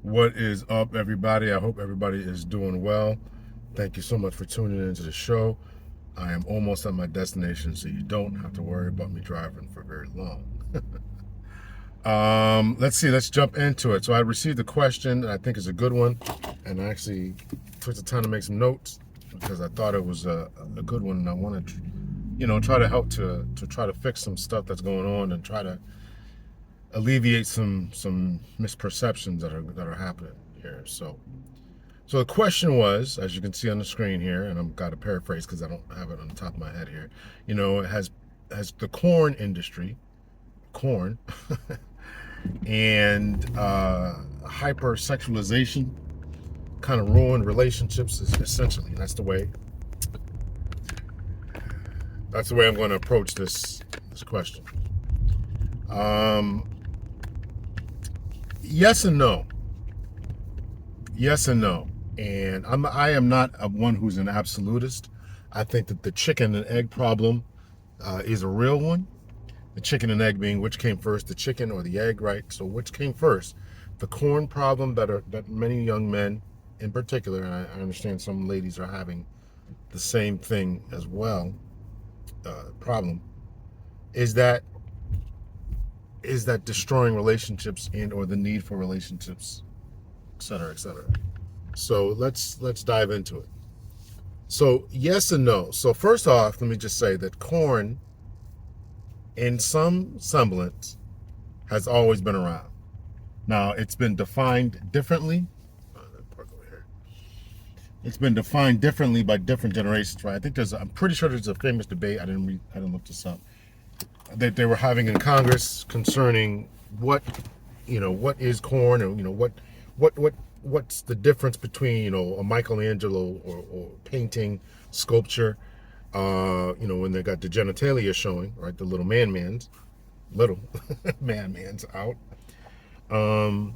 What is up, everybody? I hope everybody is doing well. Thank you so much for tuning into the show. I am almost at my destination, so you don't have to worry about me driving for very long. Let's see, let's jump into it. So I received a question that I think is a good one, and I actually took the time to make some notes because I thought it was a good one, and I want to, try to help to try to fix some stuff that's going on and try to alleviate some misperceptions that are happening here. So the question was, as you can see on the screen here, and I've got to paraphrase because I don't have it on the top of my head here. It has the corn industry, corn, and hypersexualization kind of ruined relationships. Essentially, that's the way I'm going to approach this question. Yes and no. Yes and no. And I am not one who's an absolutist. I think that the chicken and egg problem is a real one. The chicken and egg being which came first, the chicken or the egg, right? So which came first? The corn problem that many young men, in particular, and I understand some ladies are having the same thing as well. Problem is that destroying relationships and or the need for relationships, et cetera, et cetera. So let's dive into it. So yes and no. So first off, let me just say that corn, in some semblance, has always been around. Now it's been defined differently. It's been defined differently by different generations, right? I'm pretty sure there's a famous debate. I didn't look this up. That they were having in Congress concerning what is corn, or what's the difference between a Michelangelo or painting, sculpture, when they got the genitalia showing, right, the little little man's out, um,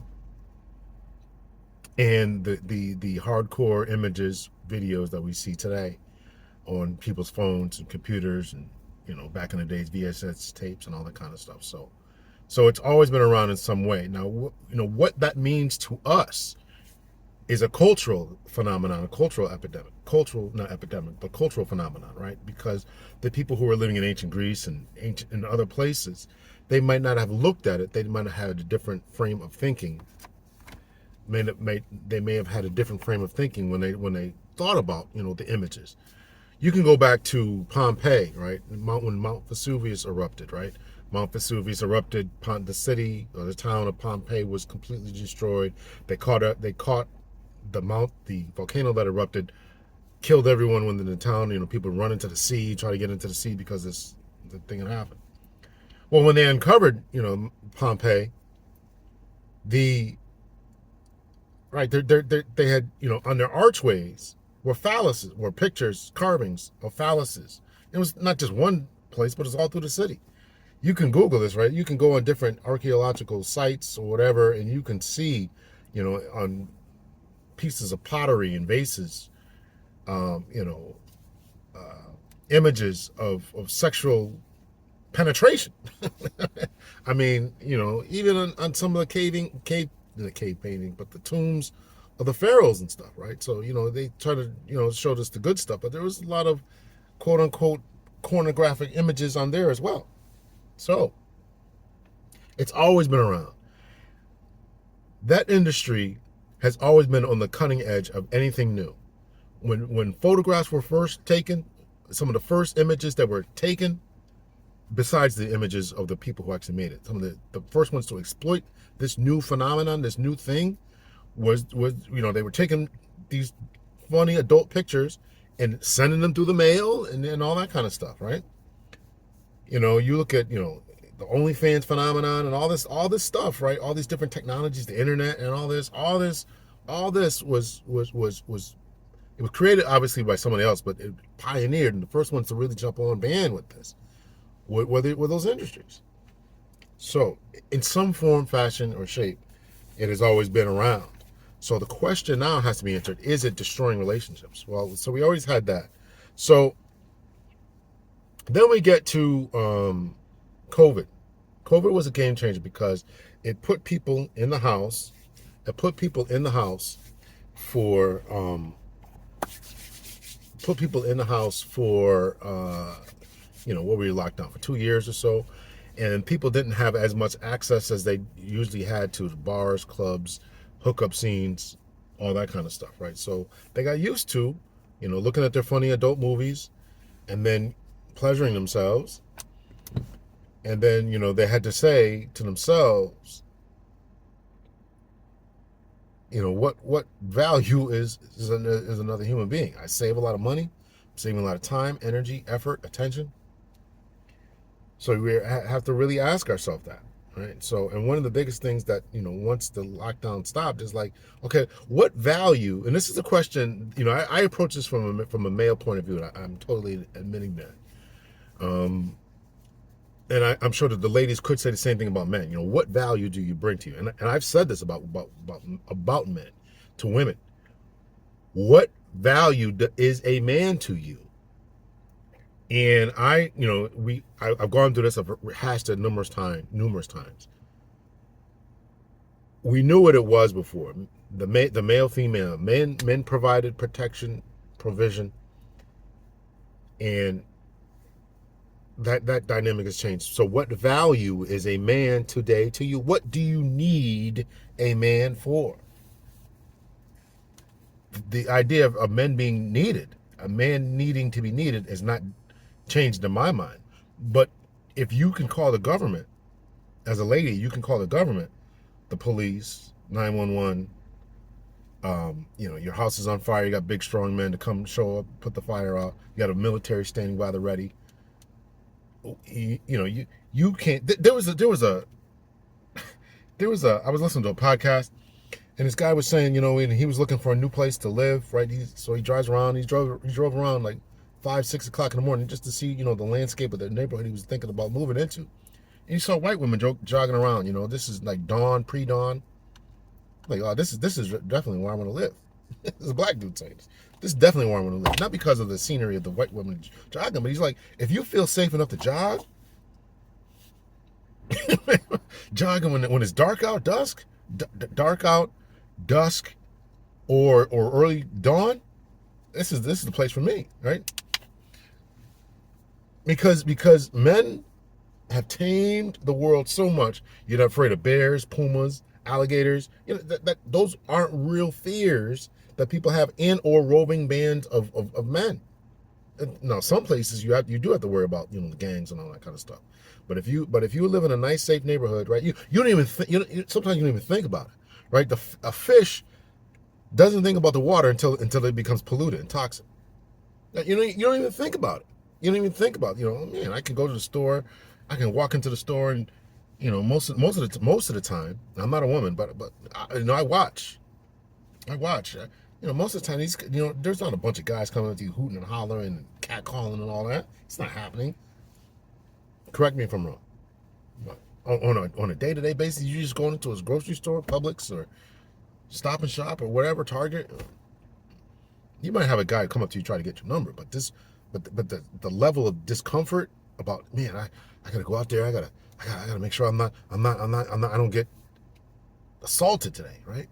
and the hardcore images, videos that we see today on people's phones and computers, and back in the days VHS tapes and all that kind of stuff. So it's always been around in some way. Now, what that means to us is a cultural phenomenon, a cultural epidemic, not epidemic, but cultural phenomenon, right? Because the people who were living in ancient Greece and other places, they might not have looked at it. They might have had a different frame of thinking. They may have had a different frame of thinking when they thought about the images. You can go back to Pompeii, right? When Mount Vesuvius erupted, right? Mount Vesuvius erupted. The city or the town of Pompeii was completely destroyed. They caught the volcano that erupted, killed everyone within the town. People run into the sea, try to get into the sea because the thing had happened. Well, when they uncovered, Pompeii, they had, on their archways were phalluses, were pictures, carvings of phalluses. It was not just one place, but it's all through the city. You can Google this, right? You can go on different archaeological sites or whatever, and you can see, on pieces of pottery and vases, um, you know, images of sexual penetration. I mean, even on some of the cave painting, but the tombs of the pharaohs and stuff, right? So, they try to, show us the good stuff, but there was a lot of quote unquote pornographic images on there as well. So it's always been around. That industry has always been on the cutting edge of anything new. When photographs were first taken, some of the first images that were taken, besides the images of the people who actually made it, some of the first ones to exploit this new phenomenon, this new thing, was they were taking these funny adult pictures and sending them through the mail and all that kind of stuff, right? You look at the OnlyFans phenomenon and all this stuff, right? All these different technologies, the internet, and all this was it was created obviously by someone else, but it pioneered, and the first ones to really jump on band with this were those industries. So, in some form, fashion, or shape, it has always been around. So the question now has to be answered: is it destroying relationships? Well, so we always had that. So then we get to COVID. COVID was a game changer because it put people in the house It put people in the house for what were you locked down for 2 years or so, and people didn't have as much access as they usually had to bars, clubs, hookup scenes, all that kind of stuff, right? So they got used to, looking at their funny adult movies and then pleasuring themselves. And then, they had to say to themselves, what value is another human being? I save a lot of money, I'm saving a lot of time, energy, effort, attention. So we have to really ask ourselves that, right? So, and one of the biggest things that, once the lockdown stopped is like, okay, what value, and this is a question, I approach this from a male point of view, and I'm totally admitting that. And I'm sure that the ladies could say the same thing about men. What value do you bring to you? And I've said this about men to women. What value is a man to you? And I've gone through this. I've hashed it numerous times. We knew what it was before. The male, female, men provided protection, provision, and that dynamic has changed. So what value is a man today to you? What do you need a man for? The idea of men being needed, a man needing to be needed, is not changed in my mind. But if you can call the government, as a lady, you can call the government, the police, 911, your house is on fire, you got big strong men to come show up, put the fire out, you got a military standing by the ready. You can't. There was a I was listening to a podcast, and this guy was saying, and he was looking for a new place to live, right? So he drives around. He drove around like 5-6 o'clock in the morning just to see, the landscape of the neighborhood he was thinking about moving into. And he saw white women jogging around. This is like dawn, pre-dawn. Like, oh, this is definitely where I want to live. This is a black dude saying this. This is definitely where I want to live. Not because of the scenery of the white women jogging, but he's like, if you feel safe enough to jog, jogging when it's dark out, dusk, or early dawn, this is the place for me, right? Because men have tamed the world so much, you're not afraid of bears, pumas, alligators. That those aren't real fears that people have in or roving bands of men. Now, some places you do have to worry about the gangs and all that kind of stuff. But if you live in a nice, safe neighborhood, right? You don't even sometimes you don't even think about it, right? A fish doesn't think about the water until it becomes polluted and toxic. You don't even think about it. You don't even think about man, I can go to the store, I can walk into the store, and most of the time, I'm not a woman, but I watch. Most of the time, there's not a bunch of guys coming up to you hooting and hollering and catcalling and all that. It's not happening. Correct me if I'm wrong. On a day-to-day basis, you just going into a grocery store, Publix, or Stop and Shop, or whatever, Target. You might have a guy come up to you try to get your number, but the level of discomfort about, man, I gotta go out there, I gotta make sure I don't get assaulted today, right?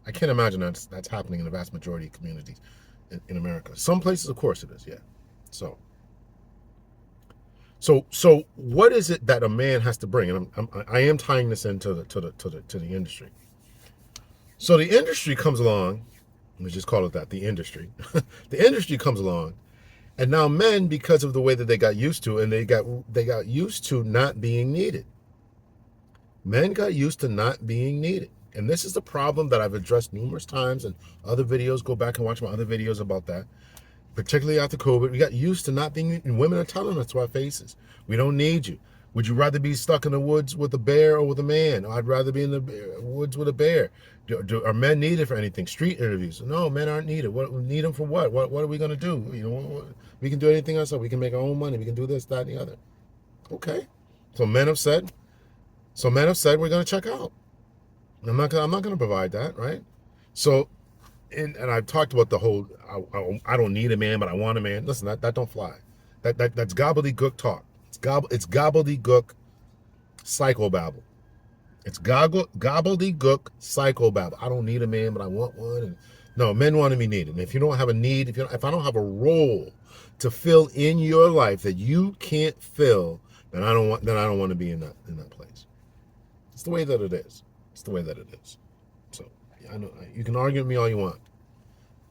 I can't imagine that's happening in the vast majority of communities in America. Some places, of course, it is, yeah. So what is it that a man has to bring? And I am tying this into the industry. So the industry comes along. Let's just call it that, the industry. The industry comes along, and now men, because of the way that they got used to, and they got used to not being needed. Men got used to not being needed. And this is the problem that I've addressed numerous times in other videos. Go back and watch my other videos about that. Particularly after COVID, we got used to not being, and women are telling us to our faces, we don't need you. Would you rather be stuck in the woods with a bear or with a man? I'd rather be in the woods with a bear. Are men needed for anything? Street interviews? No, men aren't needed. What we need them for? What are we going to do? We can do anything else. We can make our own money. We can do this, that, and the other. Okay. So men have said we're going to check out. I'm not going to provide that, right? So, and I've talked about the whole I don't need a man, but I want a man. Listen, that don't fly. That's gobbledygook talk. It's gobbledygook psychobabble. It's gobbledygook psychobabble. I don't need a man, but I want one. And no, men want to be needed. And if you don't have a need, if I don't have a role to fill in your life that you can't fill, then I don't want to be in that place. It's the way that it is. It's the way that it is. So I know you can argue with me all you want,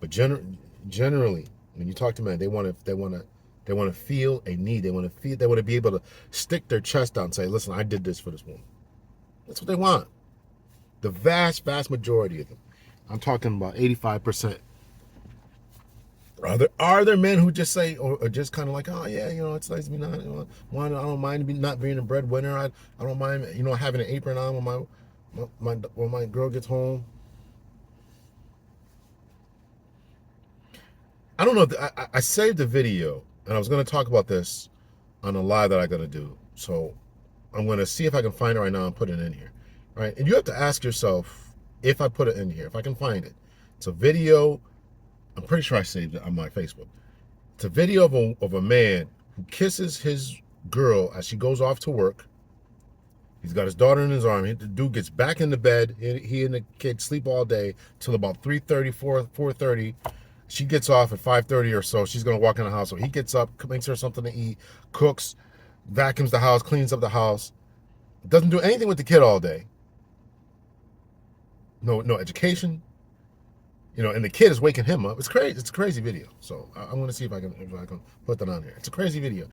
but generally, when you talk to men, they want to feel a need. They want to be able to stick their chest out and say, "Listen, I did this for this woman." That's what they want. The vast majority of them. I'm talking about 85%. Are there men who just say, or just kind of like, oh yeah, it's nice to be not, I don't mind not being a breadwinner. I don't mind, having an apron on when my girl gets home. I don't know. I saved a video, and I was going to talk about this on a live that I got to do. So I'm going to see if I can find it right now and put it in here. Right? And you have to ask yourself if I put it in here, if I can find it. It's a video. I'm pretty sure I saved it on my Facebook. It's a video of a man who kisses his girl as she goes off to work. He's got his daughter in his arm. The dude gets back in the bed. He and the kid sleep all day till about 3:30, 4:30. She gets off at 5:30 or so. She's going to walk in the house. So he gets up, makes her something to eat, cooks, vacuums the house, cleans up the house. Doesn't do anything with the kid all day. No education. And the kid is waking him up. It's crazy. It's a crazy video. So I'm going to see if I can put that on here. It's a crazy video.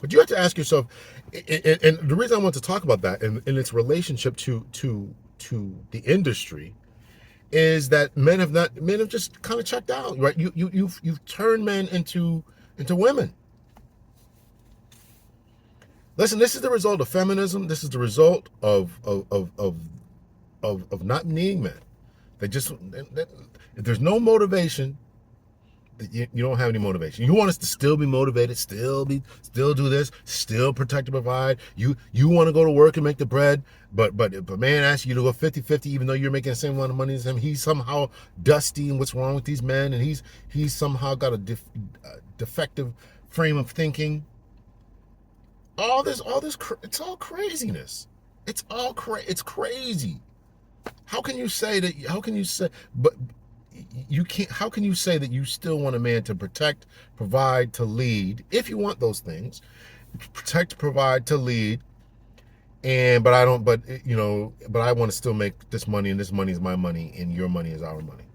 But you have to ask yourself, and the reason I want to talk about that and its relationship to the industry is that men have just kind of checked out, right? You've turned men into women. Listen, this is the result of feminism. This is the result of not needing men. If there's no motivation, you don't have any motivation. You want us to still be motivated, still do this, still protect and provide. You want to go to work and make the bread, but if a man asks you to go 50-50, even though you're making the same amount of money as him, he's somehow dusty, and what's wrong with these men? And he's somehow got a defective frame of thinking. All this, it's all craziness. It's crazy. How can you say, but you can't, how can you say that you still want a man to protect, provide, to lead, if you want those things, protect, provide, to lead, but I want to still make this money, and this money is my money, and your money is our money.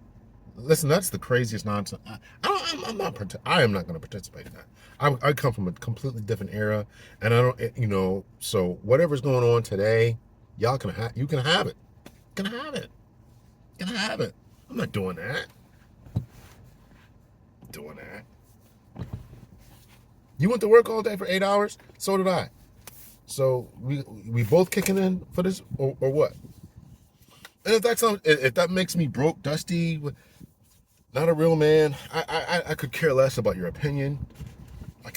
Listen, that's the craziest nonsense. I am not going to participate in that. I come from a completely different era, and I don't, so whatever's going on today, you can have it. You can have it. You can have it. I'm not doing that. You went to work all day for 8 hours? So did I. So we both kicking in for this, or what? And if that makes me broke, dusty, not a real man, I could care less about your opinion. I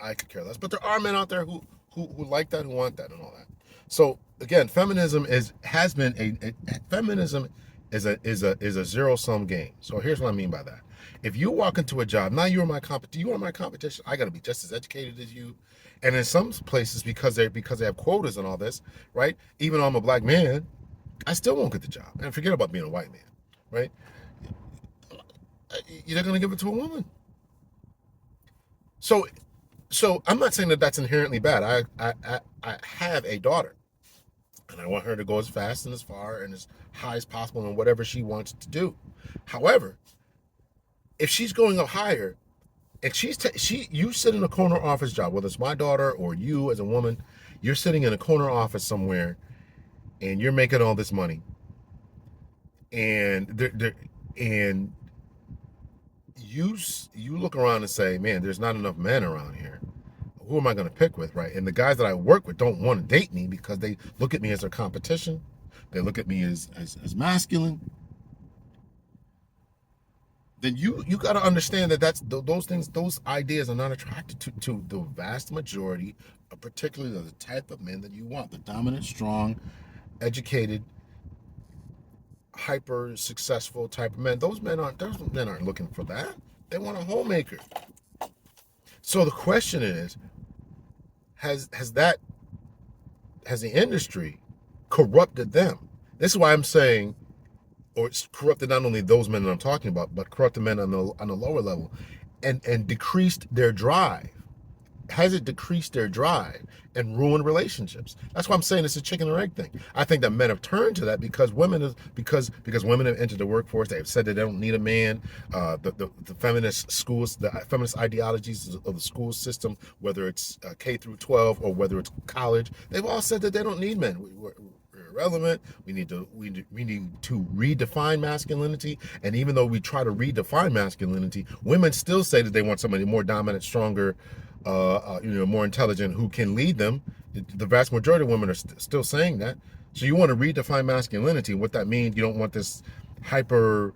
I could care less. But there are men out there who like that, who want that, and all that. So again, feminism has been feminism is a zero sum game. So here's what I mean by that. If you walk into a job, now you are my competition. I got to be just as educated as you. And in some places, because they have quotas and all this, right? Even though I'm a black man, I still won't get the job. And forget about being a white man, right? You're going to give it to a woman. So I'm not saying that that's inherently bad. I have a daughter, and I want her to go as fast and as far and as high as possible in whatever she wants to do. However, if she's going up higher, and you sit in a corner office job, whether it's my daughter or you as a woman, you're sitting in a corner office somewhere, and you're making all this money, and and you look around and say, man, there's not enough men around here. Who am I going to pick with, right? And the guys that I work with don't want to date me because they look at me as their competition. They look at me as masculine. Then you got to understand that those ideas are not attracted to the vast majority, particularly the type of men that you want, the dominant, strong, educated, hyper successful type of men. Those men aren't looking for that. They want a homemaker. So the question is, has the industry corrupted them? This is why I'm saying, or it's corrupted not only those men that I'm talking about, but corrupted men on the lower level, and decreased their drive. Has it decreased their drive and ruined relationships? That's why I'm saying it's a chicken or egg thing. I think that men have turned to that because women have entered the workforce. They have said that they don't need a man. The feminist schools, the feminist ideologies of the school system, whether it's K through 12 or whether it's college, they've all said that they don't need men. We're irrelevant. We need to redefine masculinity. And even though we try to redefine masculinity, women still say that they want somebody more dominant, stronger, more intelligent, who can lead them. The vast majority of women are still saying that. So you want to redefine masculinity. What that means, you don't want this hyper,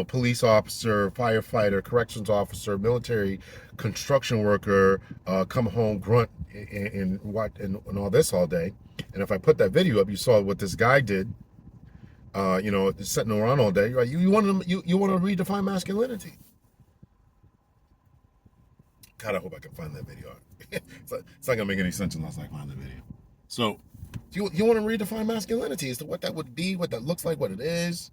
police officer, firefighter, corrections officer, military, construction worker, come home grunt and all this all day. And if I put that video up, you saw what this guy did. Sitting around all day. Right? You want to redefine masculinity. God, I hope I can find that video. It's not gonna make any sense unless I find the video. So, you want to redefine masculinity as to what that would be, what that looks like, what it is.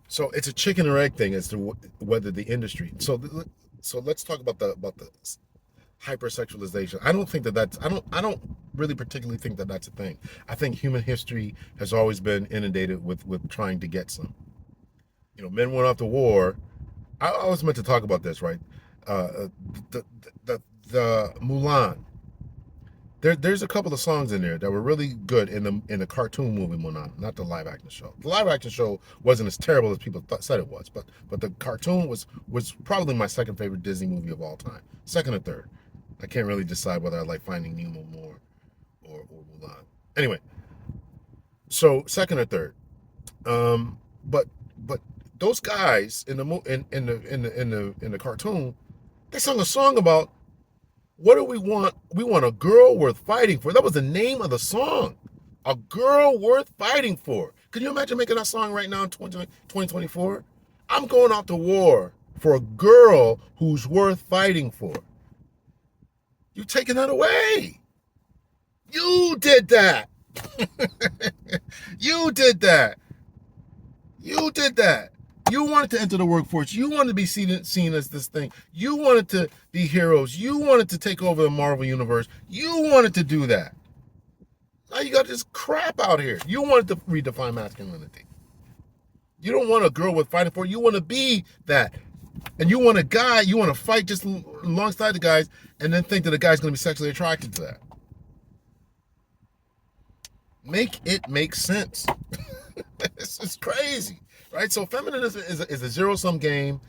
So it's a chicken or egg thing as to whether the industry. So let's talk about the hypersexualization. I don't think that's. I don't really particularly think that that's a thing. I think human history has always been inundated with trying to get some. Men went off to war. I was meant to talk about this, right? The Mulan. There's a couple of songs in there that were really good in the cartoon movie Mulan, not the live action show. The live action show wasn't as terrible as people said it was, but the cartoon was probably my second favorite Disney movie of all time, second or third. I can't really decide whether I like Finding Nemo more or Mulan. Anyway, so second or third. But those guys in the cartoon, they sung a song about, what do we want? We want a girl worth fighting for. That was the name of the song. A girl worth fighting for. Can you imagine making that song right now in 2024? I'm going out to war for a girl who's worth fighting for. You're taking that away. You did that. You did that. You did that. You wanted to enter the workforce. You wanted to be seen as this thing. You wanted to be heroes. You wanted to take over the Marvel universe. You wanted to do that. Now you got this crap out here. You wanted to redefine masculinity. You don't want a girl with fighting for. You want to be that. And you want a guy, you want to fight just alongside the guys and then think that the guy's going to be sexually attracted to that. Make it make sense. It's crazy. Right, so feminism is a zero-sum game,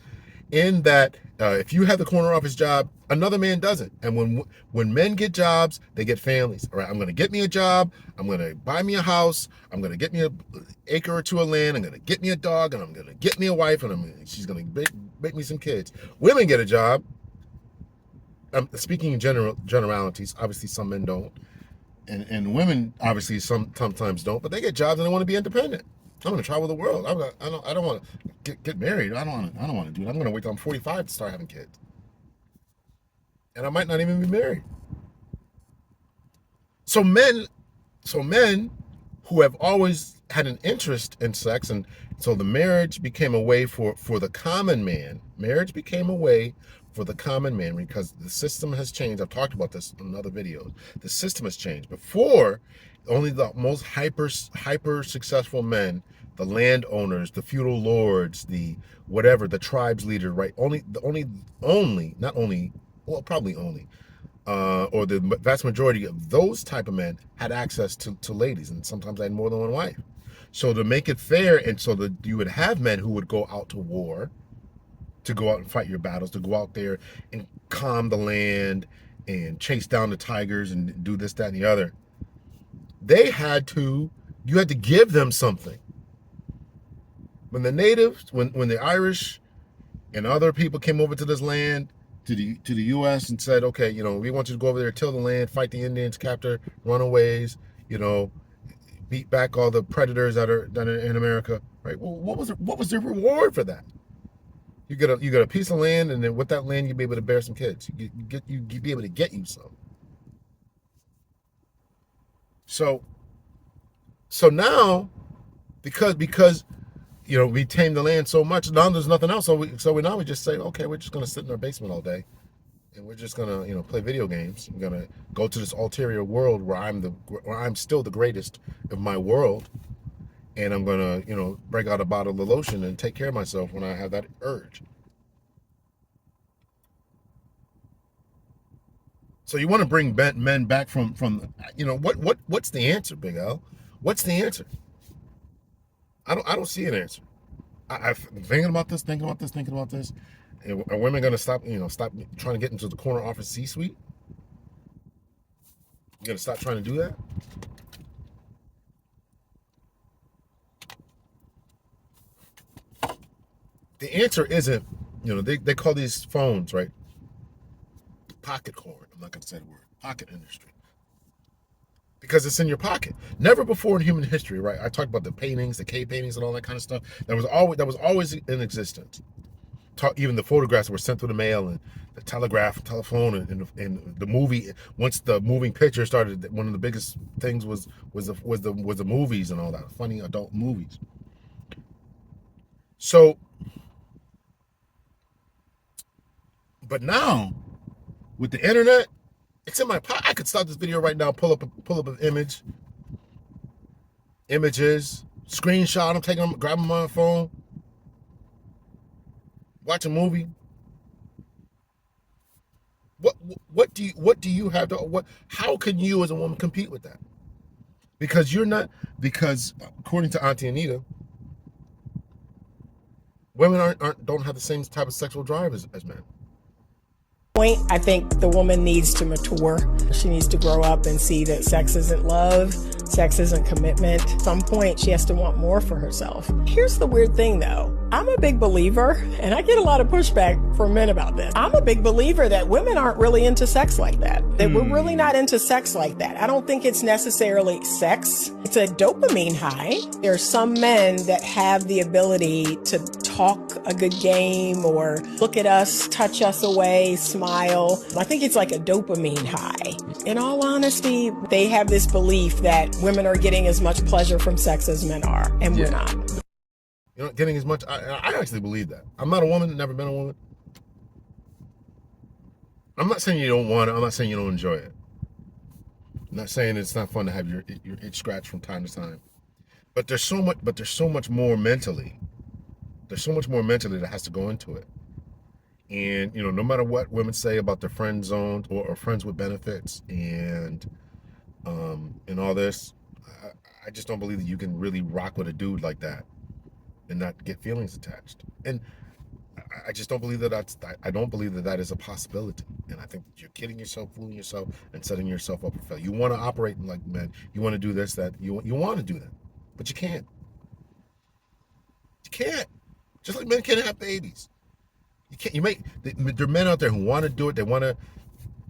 in that if you have the corner office job, another man doesn't. And when men get jobs, they get families. All right, I'm going to get me a job. I'm going to buy me a house. I'm going to get me an acre or two of land. I'm going to get me a dog, and I'm going to get me a wife, and she's going to make me some kids. Women get a job. I'm speaking in generalities. Obviously, some men don't, and women obviously sometimes don't. But they get jobs and they want to be independent. I'm going to travel the world. I don't want to get married. I don't want to do it. I'm going to wait till I'm 45 to start having kids, and I might not even be married. So men who have always had an interest in sex, and so the marriage became a way for the common man. Marriage became a way for the common man because the system has changed. I've talked about this in other videos. The system has changed. Before, only the most hyper successful men, the landowners, the feudal lords, the whatever, the tribes leader, right? Not only, well, probably only, or the vast majority of those type of men had access to ladies, and sometimes they had more than one wife. So to make it fair, and so that you would have men who would go out to war, to go out and fight your battles, to go out there and calm the land and chase down the tigers and do this, that, and the other. You had to give them something. When the natives, when the Irish and other people came over to this land, to the U.S. and said, okay, we want you to go over there, till the land, fight the Indians, capture runaways, beat back all the predators that are in America, right? Well, what was the reward for that? You get a piece of land, and then with that land, you'd be able to bear some kids. You'd be able to get you some. So now, because we tamed the land so much, now there's nothing else. So we just say, okay, we're just gonna sit in our basement all day, and we're just gonna play video games. I'm gonna go to this ulterior world where I'm still the greatest of my world, and I'm gonna break out a bottle of lotion and take care of myself when I have that urge. So you want to bring men back from what's the answer, Big L? What's the answer? I don't see an answer. I've been thinking about this. Are women going to stop trying to get into the corner office C-suite? You going to stop trying to do that? The answer isn't, they call these phones, right? Pocket horn. I'm not going to say the word. Pocket industry. Because it's in your pocket. Never before in human history, right? I talked about the paintings, the cave paintings, and all that kind of stuff. That was always in existence. Even the photographs that were sent through the mail, and the telephone, and the movie. Once the moving picture started, one of the biggest things was the movies and all that, funny adult movies. So, but now with the internet, it's in my pocket. I could stop this video right now, pull up an images, screenshot them, take them, grab them on my phone, watch a movie. What do you have to how can you as a woman compete with that? Because according to Auntie Anita, women don't have the same type of sexual drive as men. I think the woman needs to mature. She needs to grow up and see that sex isn't love, sex isn't commitment. At some point, she has to want more for herself. Here's the weird thing, though. I'm a big believer, and I get a lot of pushback from men about this. I'm a big believer that women aren't really into sex like that. That we're really not into sex like that. I don't think it's necessarily sex. It's a dopamine high. There are some men that have the ability to talk a good game or look at us, touch us away, smile. I think it's like a dopamine high. In all honesty, they have this belief that women are getting as much pleasure from sex as men are, and we're not. You're not getting as much. I actually believe that. I'm not a woman, never been a woman. I'm not saying you don't want it. I'm not saying you don't enjoy it. I'm not saying it's not fun to have your itch scratched from time to time. But there's so much more mentally. There's so much more mentally that has to go into it. And no matter what women say about their friend zones or friends with benefits and all this, I just don't believe that you can really rock with a dude like that and not get feelings attached. And I just don't believe that I don't believe that that is a possibility. And I think that you're kidding yourself, fooling yourself, and setting yourself up for failure. You want to operate like men. You want to do this, that. You want to do that, but you can't. You can't. Just like men can't have babies. You can't. You make there are men out there who want to do it. They want to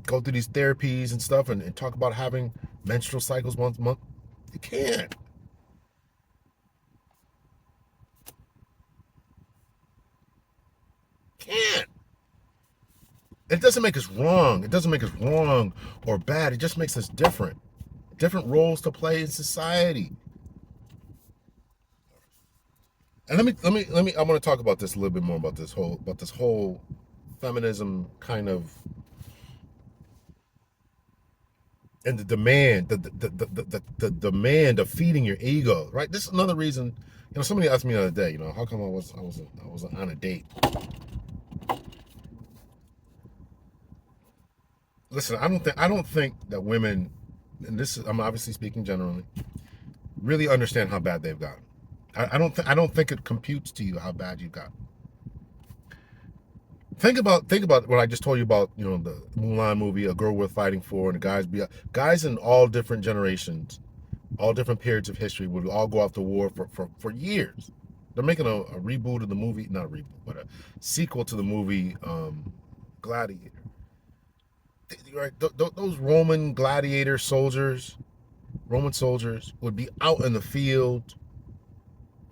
go through these therapies and stuff and talk about having menstrual cycles once a month. You can't. Can't. It doesn't make us wrong. It doesn't make us wrong or bad. It just makes us different. Different roles to play in society. And I want to talk about this a little bit more about this whole feminism kind of, and the demand, the demand of feeding your ego, right? This is another reason. Somebody asked me the other day, how come I was on a date. Listen, I don't think that women, and this is, I'm obviously speaking generally, really understand how bad they've gotten. I don't think it computes to you how bad you've got. Think about what I just told you about, the Mulan movie, A Girl Worth Fighting For, and the guys in all different generations, all different periods of history would all go out to war for years. They're making a reboot of the movie, not a reboot, but a sequel to the movie Gladiator. Right, those Roman gladiator soldiers, Roman soldiers would be out in the field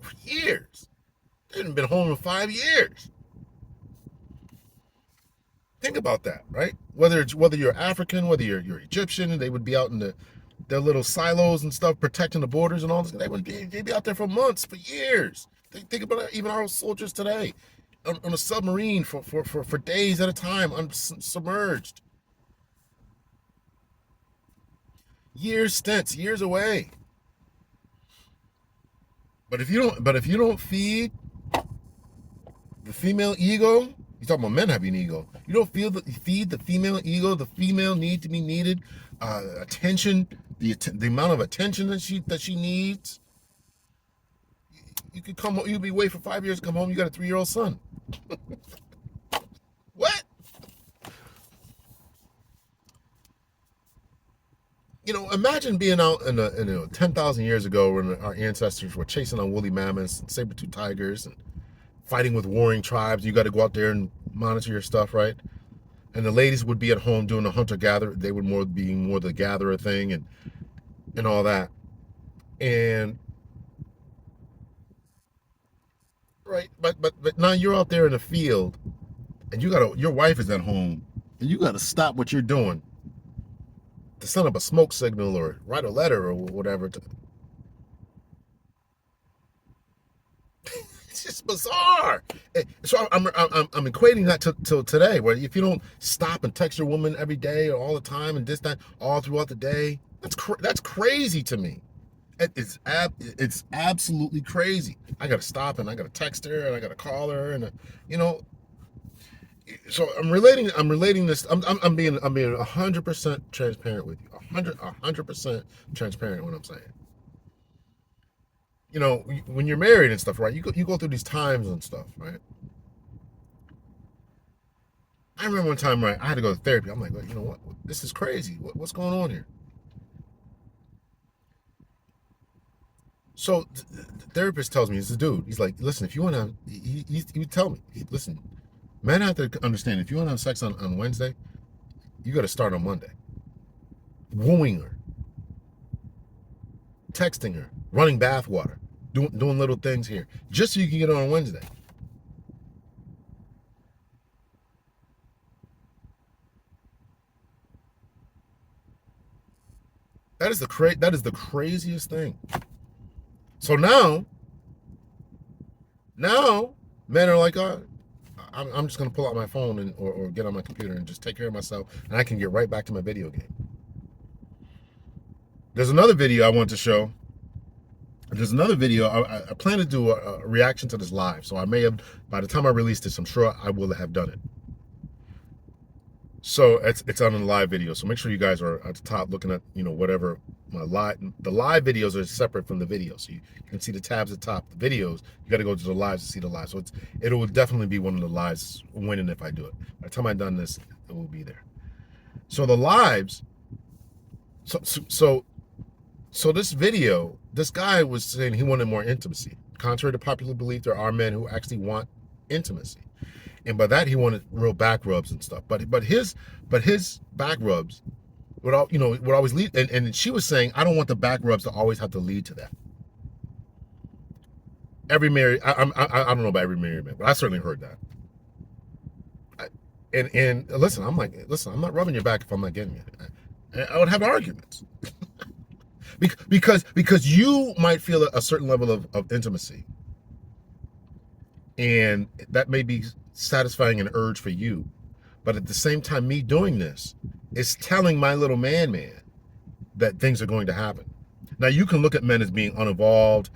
for years. They hadn't been home in 5 years. Think about that, right? Whether you're African, whether you're Egyptian, they would be out in their little silos and stuff, protecting the borders and all this. They'd be out there for months, for years. Think about it, even our soldiers today, on a submarine for days at a time, submerged. Years stints, years away. But if you don't feed the female ego, you talking about men having an ego. You don't feed the female ego, the female need to be needed, attention, the amount of attention that she needs. You could come home, you'll be away for 5 years, come home, you got a 3-year-old son. What? Imagine being out in 10,000 years ago when our ancestors were chasing on woolly mammoths and saber-toothed tigers and fighting with warring tribes. You got to go out there and monitor your stuff, right? And the ladies would be at home doing the hunter-gatherer. They would be more the gatherer thing and all that. And right, but now you're out there in the field, and your wife is at home, and you got to stop what you're doing to send up a smoke signal or write a letter or whatever. It's just bizarre. So I'm equating that to today, where if you don't stop and text your woman every day or all the time and this, that, all throughout the day, that's crazy to me. It's absolutely crazy. I got to stop and I got to text her and I got to call her and So I'm relating this. I'm being 100% transparent with you. 100% transparent in what I'm saying. When you're married and stuff, right? You go through these times and stuff, right? I remember one time, right? I had to go to therapy. I'm like, well, you know what? This is crazy. What's going on here? So the therapist tells me, he's a dude. He's like, listen, if you want to, he would tell me, listen, men have to understand, if you want to have sex on Wednesday, you got to start on Monday. Wooing her, texting her, running bath water, doing little things here, just so you can get on Wednesday. That is the craziest thing. So now men are like, I'm just gonna pull out my phone or get on my computer and just take care of myself, and I can get right back to my video game. There's another video I want to show. There's another video. I plan to do a reaction to this live, so I may have, by the time I release this, I'm sure I will have done it. So it's on a live video. So make sure you guys are at the top looking at, whatever my the live videos are separate from the video. So you can see the tabs at the top. The videos, you got to go to the lives to see the live. So it will definitely be one of the lives winning if I do it. By the time I've done this, it will be there. So the lives, so this video, this guy was saying he wanted more intimacy. Contrary to popular belief, there are men who actually want intimacy. And by that he wanted real back rubs and stuff. But his back rubs would always lead, and she was saying, I don't want the back rubs to always have to lead to that. Every married, I don't know about every married man, but I certainly heard that. And listen, I'm not rubbing your back if I'm not getting it. I would have arguments. because you might feel a certain level of intimacy, and that may be satisfying an urge for you, but at the same time, me doing this is telling my little man that things are going to happen. Now, you can look at men as being uninvolved,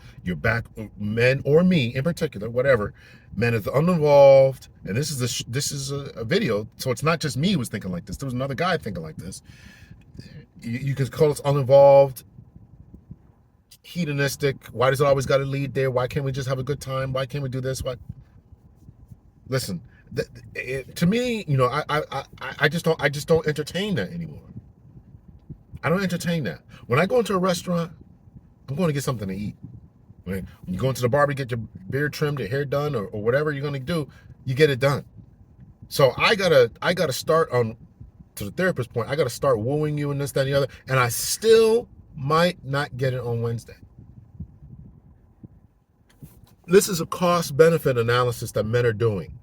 men or me in particular, whatever, men as uninvolved, and this is a video, so it's not just me who was thinking like this. There was another guy thinking like this. You could call us uninvolved, hedonistic. Why does it always got to lead there? Why can't we just have a good time? Why can't we do this? Why? Listen, to me, I just don't entertain that anymore. I don't entertain that. When I go into a restaurant, I'm going to get something to eat. When you go into the barber, get your beard trimmed, your hair done, or whatever you're going to do, you get it done. So I gotta start on, to the therapist point, I gotta start wooing you and this, that, and the other, and I still might not get it on Wednesday. This is a cost-benefit analysis that men are doing.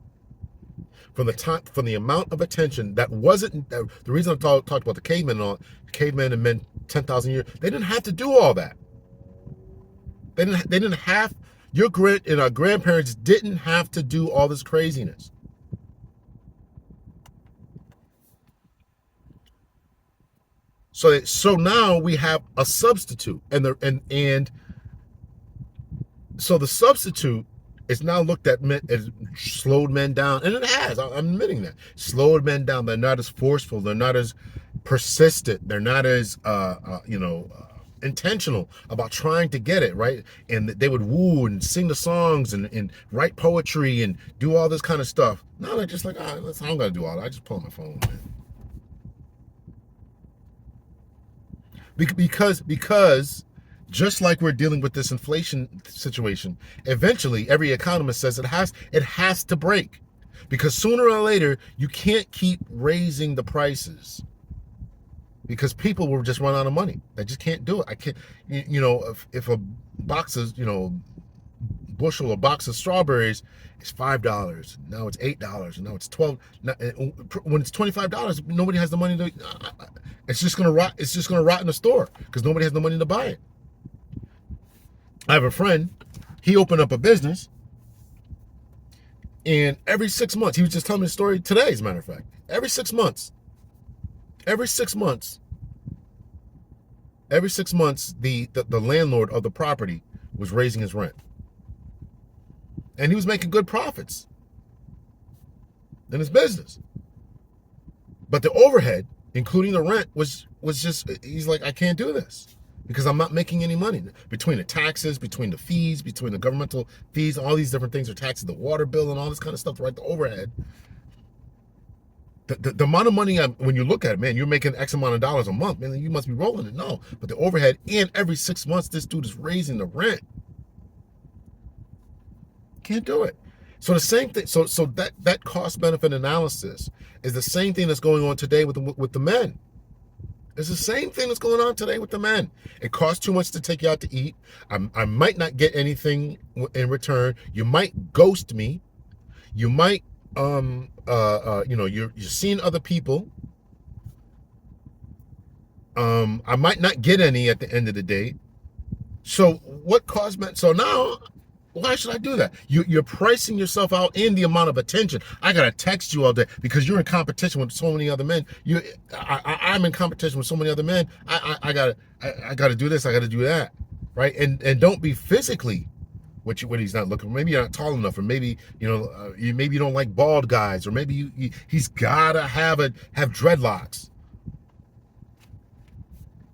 From the amount of attention that wasn't, the reason I talked about the cavemen and all, cavemen and men 10,000 years, they didn't have to do all that. They didn't have, and our grandparents didn't have to do all this craziness. So now we have a substitute, and so the substitute is now looked at as slowed men down, and it has. I'm admitting that slowed men down. They're not as forceful. They're not as persistent. They're not as intentional about trying to get it right. And they would woo and sing the songs and write poetry and do all this kind of stuff. Now they're just like, listen, I'm gonna do all that. I just pull my phone, man. Because just like we're dealing with this inflation situation, eventually every economist says it has to break, because sooner or later you can't keep raising the prices, because people will just run out of money. They just can't do it. I can't, if a box of, bushel or box of strawberries is $5, now it's $8, and now it's $12. When it's $25, nobody has the money to. It's just gonna rot. It's just gonna rot in the store because nobody has the money to buy it. I have a friend. He opened up a business, and every 6 months, he was just telling me the story today, as a matter of fact. Every 6 months, the landlord of the property was raising his rent, and he was making good profits in his business. But the overhead, including the rent, was just, he's like, I can't do this because I'm not making any money. Between the taxes, between the fees, between the governmental fees, all these different things are taxes, the water bill and all this kind of stuff, right? The overhead. The amount of money, when you look at it, man, you're making X amount of dollars a month, man, you must be rolling it. No, but the overhead, and every 6 months, this dude is raising the rent. Can't do it. So the same thing. So that cost benefit analysis is the same thing that's going on today with the men. It's the same thing that's going on today with the men. It costs too much to take you out to eat. I might not get anything in return. You might ghost me. You might you're seeing other people. I might not get any at the end of the day. So what cost? So now, why should I do that? You're pricing yourself out in the amount of attention. I gotta text you all day because you're in competition with so many other men. I'm in competition with so many other men. I gotta do this. I gotta do that, right? And don't be physically what he's not looking for. Maybe you're not tall enough, or maybe maybe you don't like bald guys, or maybe he's gotta have dreadlocks.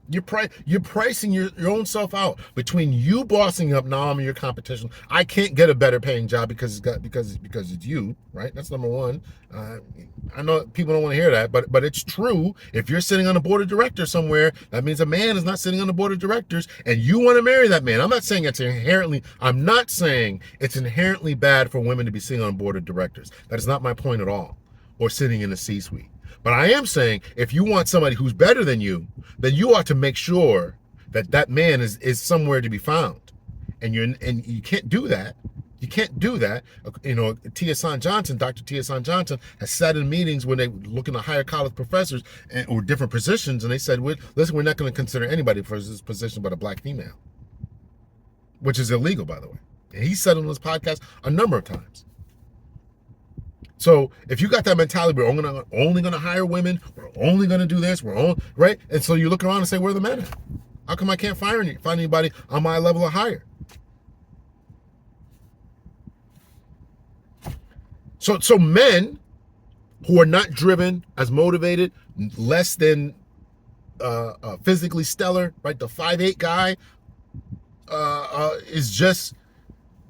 You're pricing your own self out between you bossing up. Now I'm your competition. I can't get a better paying job because it's you, right? That's number one. I know people don't want to hear that, but it's true. If you're sitting on a board of directors somewhere, that means a man is not sitting on the board of directors, and you want to marry that man. I'm not saying it's inherently bad for women to be sitting on a board of directors. That is not my point at all, or sitting in the C-suite. But I am saying, if you want somebody who's better than you, then you ought to make sure that man is somewhere to be found. And you can't do that. You can't do that. Dr. Tia San Johnson has sat in meetings when they were looking to hire college professors or different positions, and they said, listen, we're not going to consider anybody for this position but a black female, which is illegal, by the way. And he said on this podcast a number of times. So if you got that mentality, we're only going to hire women, we're only going to do this, right? And so you look around and say, where are the men at? How come I can't find anybody on my level or higher? So men who are not driven, as motivated, less than physically stellar, right? The 5'8" guy is just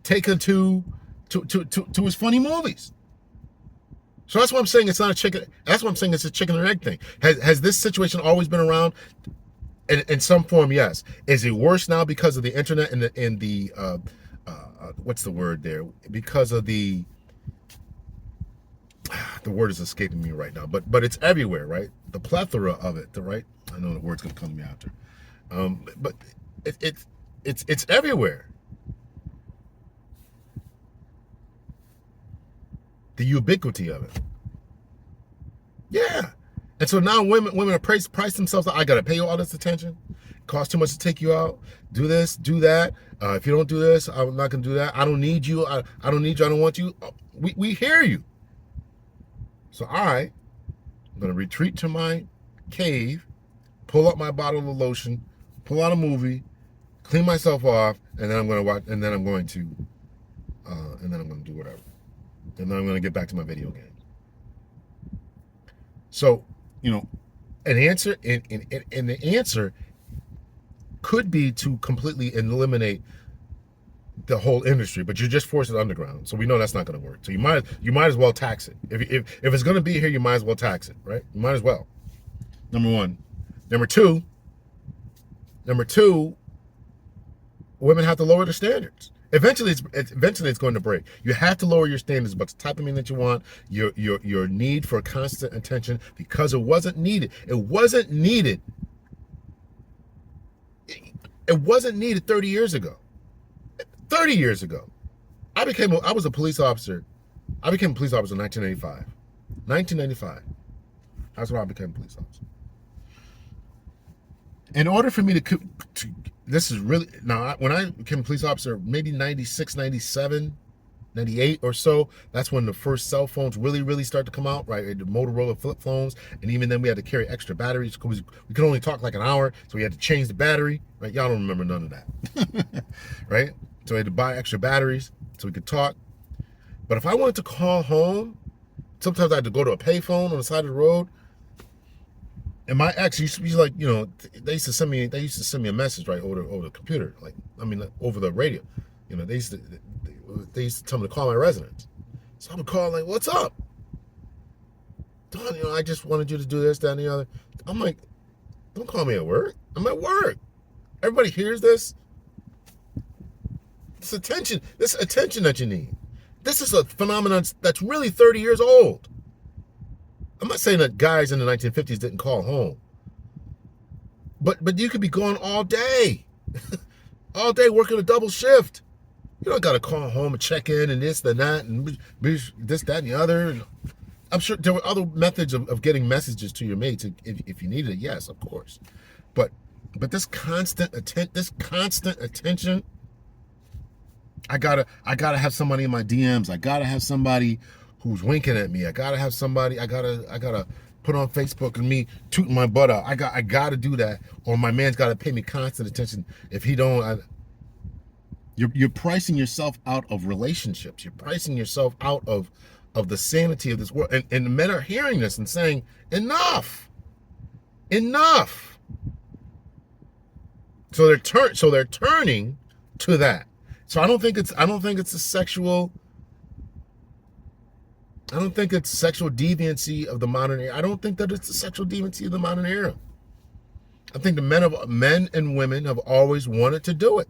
taken to his funny movies. So that's what I'm saying. It's not a chicken. That's what I'm saying. It's a chicken and egg thing. Has this situation always been around? In some form, yes. Is it worse now because of the internet and the what's the word there? Because of the word is escaping me right now. But it's everywhere, right? The plethora of it, right? I know the word's gonna come to me after. But it's everywhere. The ubiquity of it. Yeah. And so now women are price themselves out. I gotta pay you all this attention. Costs too much to take you out. Do this, do that. If you don't do this, I'm not gonna do that. I don't need you. I don't need you. I don't want you. We hear you. So all right, I'm gonna retreat to my cave, pull up my bottle of lotion, pull out a movie, clean myself off, and then I'm gonna watch. And then I'm going to do whatever. And then I'm going to get back to my video games. So, an answer, and the answer could be to completely eliminate the whole industry, but you just force it underground. So we know that's not going to work. So you might as well tax it. If it's going to be here, you might as well tax it, right? You might as well. Number one. Number two, women have to lower their standards. Eventually it's going to break. You have to lower your standards about the type of man that you want, your need for constant attention, because it wasn't needed. It wasn't needed 30 years ago. 30 years ago. I was a police officer. I became a police officer in 1985. 1995. That's when I became a police officer. In order for me to this is really, now when I became a police officer, maybe 96, 97, 98 or so, that's when the first cell phones really started to come out, right? The Motorola flip phones, and even then we had to carry extra batteries because we could only talk like an hour, so we had to change the battery, right? Y'all don't remember none of that, right? So we had to buy extra batteries so we could talk. But if I wanted to call home, sometimes I had to go to a payphone on the side of the road. And my ex used to be like, they used to send me a message, right, over the computer, over the radio. They used to tell me to call my residence. So I would call like, what's up? Don, I just wanted you to do this, that, and the other. I'm like, don't call me at work. I'm at work. Everybody hears this. This attention that you need. This is a phenomenon that's really 30 years old. I'm not saying that guys in the 1950s didn't call home, but you could be gone all day, all day working a double shift. You don't got to call home and check in and this, and that, and this, that, and the other. And I'm sure there were other methods of getting messages to your mates if you needed it. Yes, of course, but this constant attention. I gotta have somebody in my DMs. I gotta have somebody who's winking at me. I gotta have somebody. I gotta put on Facebook and me tooting my butt out. I gotta do that, or my man's gotta pay me constant attention. If he don't, You're pricing yourself out of relationships. You're pricing yourself out of the sanity of this world. And the men are hearing this and saying, enough. Enough. So they're turning to that. So I don't think it's sexual deviancy of the modern era. I don't think that it's the sexual deviancy of the modern era. I think the men and women have always wanted to do it.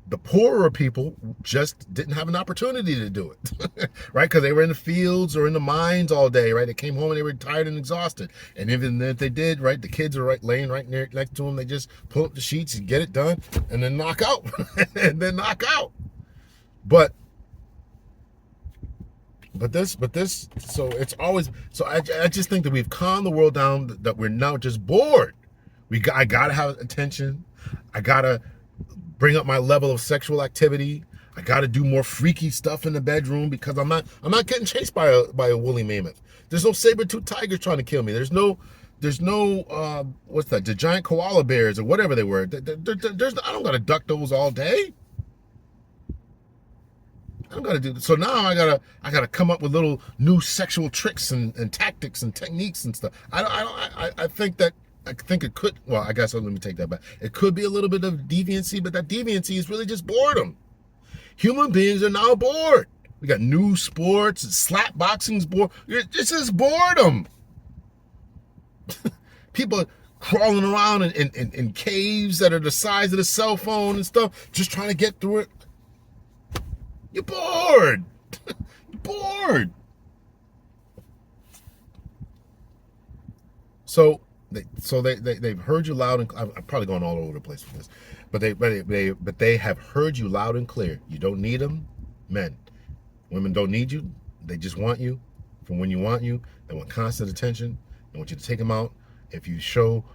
The poorer people just didn't have an opportunity to do it, right? Because they were in the fields or in the mines all day, right? They came home and they were tired and exhausted. And even if they did, right, the kids are laying right next to them. They just pull up the sheets and get it done and then knock out. and then knock out. But this, so it's always, so I just think that we've calmed the world down, that we're now just bored. I gotta have attention. I gotta bring up my level of sexual activity. I got to do more freaky stuff in the bedroom because I'm not getting chased by a woolly mammoth. There's no saber-toothed tiger trying to kill me. There's no what's that? The giant koala bears or whatever they were. I don't got to duck those all day. I don't got to do this. So now I gotta come up with little new sexual tricks and tactics and techniques and stuff. I think it could, well, I guess let me take that back. It could be a little bit of deviancy, but that deviancy is really just boredom. Human beings are now bored. We got new sports, slap boxing's bored. This is boredom. People are crawling around in caves that are the size of the cell phone and stuff, just trying to get through it. You're bored. You're bored. So they've heard you loud and I'm probably going all over the place with this, but they have heard you loud and clear. You don't need them, men. Women don't need you. They just want you from when you want you. They want constant attention. They want you to take them out. If you show,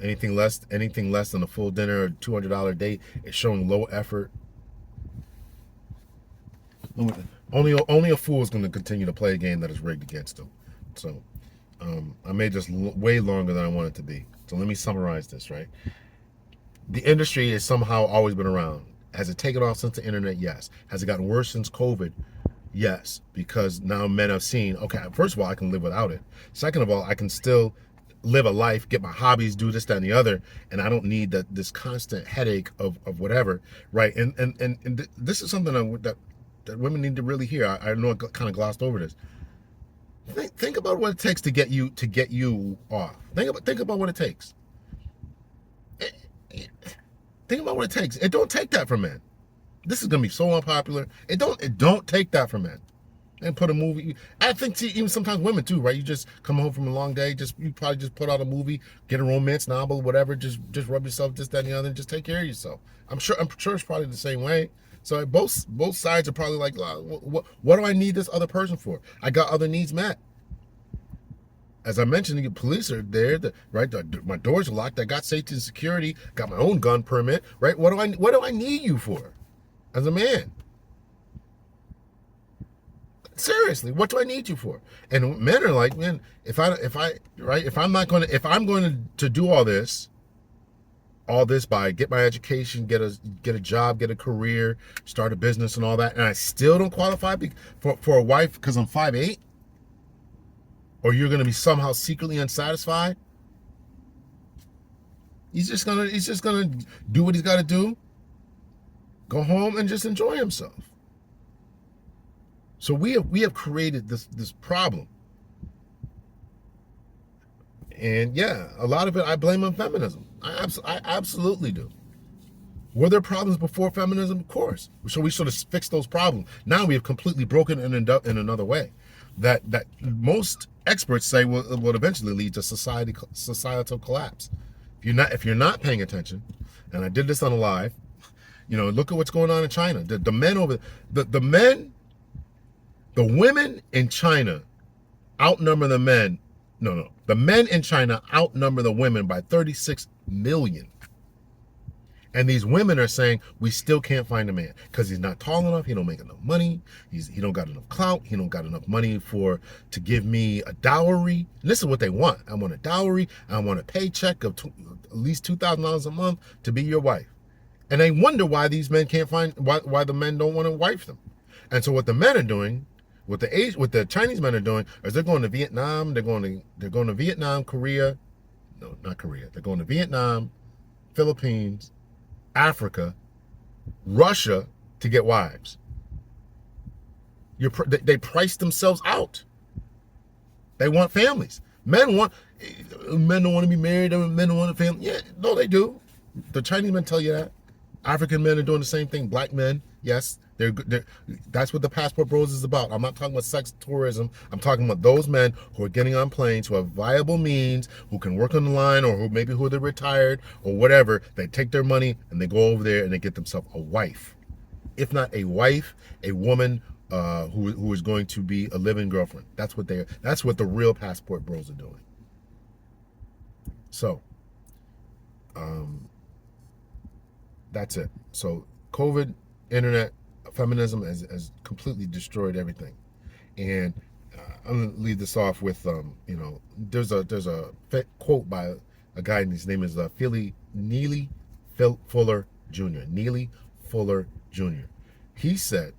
anything less than a full dinner or $200 date, it's showing low effort. Only a fool is going to continue to play a game that is rigged against them. So. I made this way longer than I want it to be. So let me summarize this, right? The industry has somehow always been around. Has it taken off since the internet? Yes. Has it gotten worse since COVID? Yes. Because now men have seen, okay, first of all, I can live without it. Second of all, I can still live a life, get my hobbies, do this, that, and the other, and I don't need this constant headache of whatever, right? And this is something that women need to really hear. I know I kind of glossed over this. Think about what it takes to get you off. Think about what it takes. Think about what it takes. It don't take that for men. This is gonna be so unpopular. It don't take that for men. And put a movie. I think even sometimes women too, right? You just come home from a long day. You probably just put out a movie, get a romance novel, whatever. Just rub yourself, this, that, and the other, and just take care of yourself. I'm sure it's probably the same way. So both sides are probably like, what do I need this other person for? I got other needs met. As I mentioned, the police are there, right? My doors are locked. I got safety and security. Got my own gun permit, right? What do I need you for, as a man? Seriously, what do I need you for? And men are like, man, if I'm going to do all this by get my education, get a job, get a career, start a business and all that, and I still don't qualify for a wife because I'm 5'8", or you're going to be somehow secretly unsatisfied. He's just gonna do what he's got to do, go home and just enjoy himself. So we have created this problem. And yeah, a lot of it I blame on feminism. I absolutely do. Were there problems before feminism? Of course. So we sort of fixed those problems. Now we have completely broken it in another way. That most experts say will eventually lead to societal collapse. If you're not paying attention, and I did this on a live, look at what's going on in China. The men over the women in China outnumber the men. No. The men in China outnumber the women by 36 million. And these women are saying, we still can't find a man because he's not tall enough. He don't make enough money. He don't got enough clout. He don't got enough money to give me a dowry. And this is what they want. I want a dowry. I want a paycheck of at least $2,000 a month to be your wife. And they wonder why these men can't find, why the men don't want to wife them. And so what the men are doing, what the Chinese men are doing, is they're going to Vietnam, they're going to Vietnam, Korea, no, not Korea. They're going to Vietnam, Philippines, Africa, Russia to get wives. They price themselves out. They want families. Men don't want to be married. Men don't want a family. Yeah, no, they do. The Chinese men tell you that. African men are doing the same thing. Black men, yes, that's what the passport bros is about. I'm not talking about sex tourism. I'm talking about those men who are getting on planes, who have viable means, who can work on the line, or who they're retired or whatever. They take their money and they go over there and they get themselves a wife. If not a wife, a woman who is going to be a living girlfriend. That's what the real passport bros are doing. So, that's it. So COVID, internet, feminism has completely destroyed everything. And I'm gonna leave this off with there's a quote by a guy, and his name is Neely Fuller Jr. Neely Fuller Jr. He said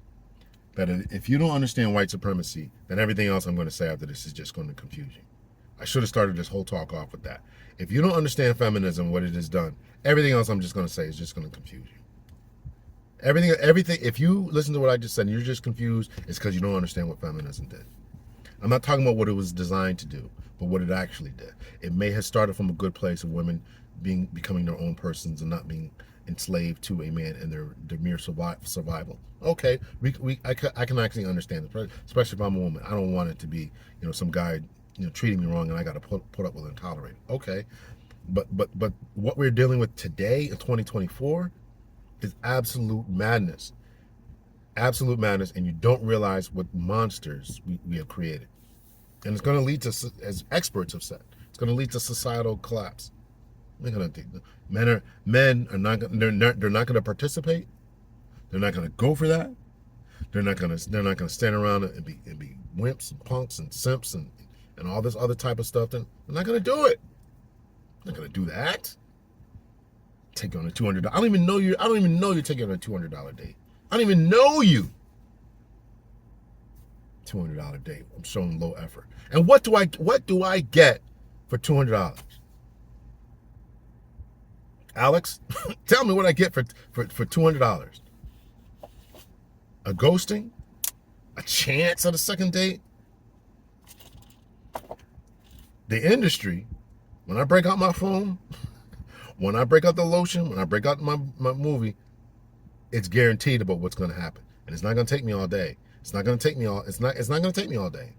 that if you don't understand white supremacy, then everything else I'm going to say after this is just going to confuse you. I should have started this whole talk off with that. If you don't understand feminism, what it has done, everything else I'm just going to say is just going to confuse you. Everything. If you listen to what I just said and you're just confused, it's because you don't understand what feminism did. I'm not talking about what it was designed to do, but what it actually did. It may have started from a good place of women becoming their own persons and not being enslaved to a man and their mere survival. Okay, I can actually understand it, especially if I'm a woman. I don't want it to be some guy treating me wrong and I got to put up with it and tolerate it. Okay, but what we're dealing with today in 2024 is absolute madness. Absolute madness, and you don't realize what monsters we have created. And it's going to lead to, as experts have said, it's going to lead to societal collapse. Men are not going to participate. They're not going to go for that. They're not going to stand around and be wimps and punks and simps and all this other type of stuff. They're not going to do it. They're not going to do that. Take you on a $200. I don't even know you're taking on a $200 date. I don't even know you. $200 date. I'm showing low effort. And what do I get for $200? Alex, tell me what I get for $200. A ghosting? A chance at a second date? The industry, when I break out my phone, when I break out the lotion, when I break out my movie, it's guaranteed about what's going to happen. And it's not going to take me all day. It's not going to take me all day.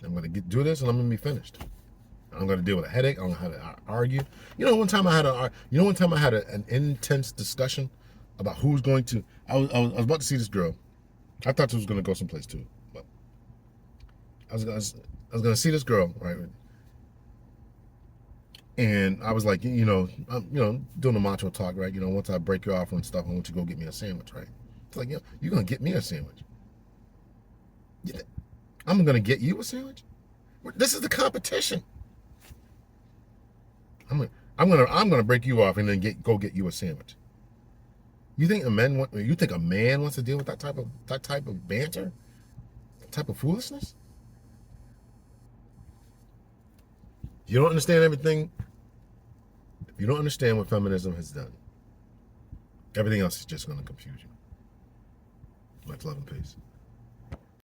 I'm going to do this and I'm going to be finished. I'm going to deal with a headache. I don't know how to argue. One time I had an intense discussion about who's going to. I was about to see this girl. I thought she was going to go someplace too, but I was going to see this girl, right? And I was like, I'm doing the macho talk, right? Once I break you off and stuff, I want you to go get me a sandwich, right? It's like, you're going to get me a sandwich. I'm going to get you a sandwich? This is the competition. I'm gonna break you off and then go get you a sandwich. You think a man wants to deal with that type of banter? That type of foolishness? You don't understand everything. If you don't understand what feminism has done, everything else is just gonna confuse you. Much love and peace.